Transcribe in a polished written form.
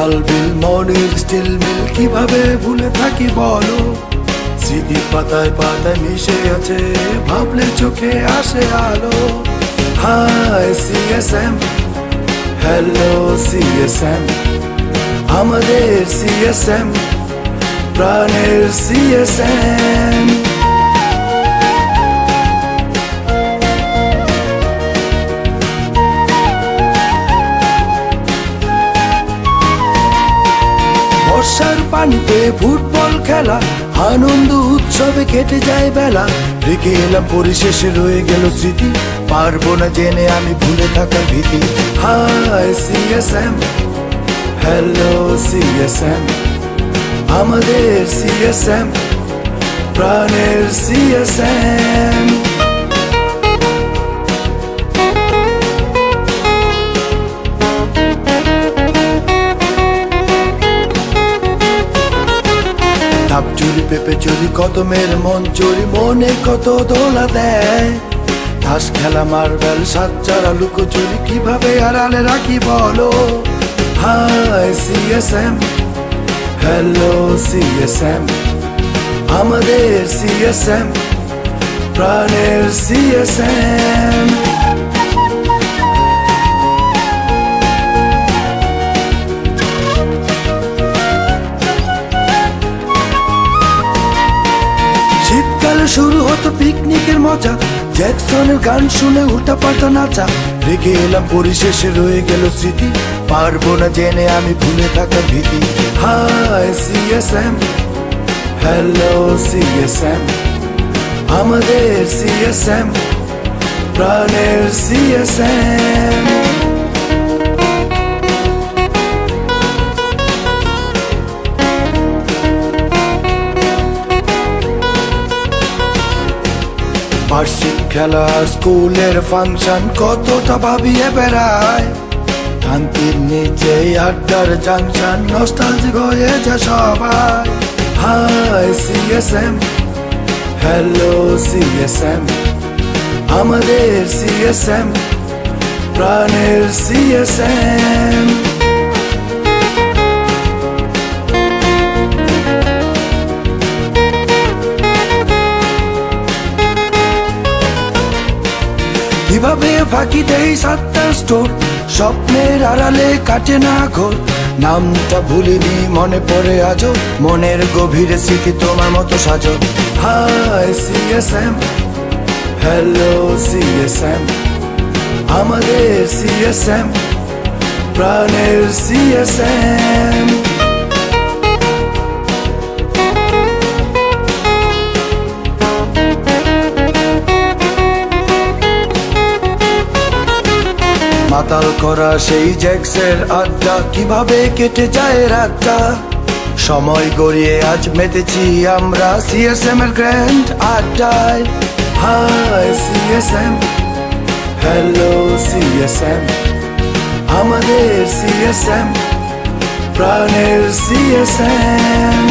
খাল বিল মনের steel mill কিভাবে ভুলে থাকি বলো, স্মৃতির পাতায় পাতায় মিশে আছে, ভাবলে চোখে আসে আলো। হাই সিএসএম, হ্যালো সিএসএম, আমাদের সিএসএম, প্রাণের সিএসএম। বর্ষার পানিতে ফুটবল খেলা, আনন্দ উৎসবে কেটে যায় বেলা, রেখে এলাম পরিশেষে রয়ে গেল স্মৃতি, পারবো না জেনে আমি ভুলে থাকার ভীতি। হাই সিএসএম, হ্যালো সিএসএম, আমাদের সিএসএম, প্রাণের সিএসএম। ধাপ চুরি পেপে চুরি কদমের মন চুরি, মনে কত দোলা দেয়, তাস খেলা মার্বেল সাতচারা লুকোচুরি কিভাবে আড়ালে রাখি বলো। হাই সিএসএম, হ্যালো সিএসএম, আমাদের সিএসএম, প্রাণের সিএসএম। শীতকালে শুরু হতো পিকনিকের মজা, জ্যাকসনের গান শুনে উল্টা পাল্টা নাচা, রেখে এলাম পরিশেষে রয়ে গেল স্মৃতি, পারবো না জেনে আমি ভুলে থাকার ভীতি। হাই সিএসএম, হ্যালো সিএসএম, আমাদের সিএসএম, প্রাণের সিএসএম। বার্ষিক খেলা স্কুলের ফাংশন কতটা ভাবিয়ে বেড়ায়, শান্তির নিচে আড্ডার জাংশন নস্টালজিক হয়ে যা সবাই। হাই সিএসএম, হ্যালো সিএসএম, আমাদের সিএসএম, প্রাণের সিএসএম। কিভাবে ফাঁকি দেই সাতটা স্টোর, স্বপ্নের আড়ালে কাটে না ঘোর, নামটা ভুলিনি মনে পড়ে আজও, মনের গভীরে স্মৃতি তোমার মতো সাজো। হাই সিএসএম, হ্যালো সিএসএম, আমাদের সিএসএম, প্রাণের সিএসএম। মাতাল করা সেই জ্যাক্সের আড্ডা, কিভাবে কেটে যায় রাতটা, সময় গড়িয়ে আজ মেতেছি আমরা সিএসএম এর গ্র্যান্ড আড্ডায়। হাই সিএসএম, হ্যালো সিএসএম, আমাদের সিএসএম, প্রাণের সিএসএম।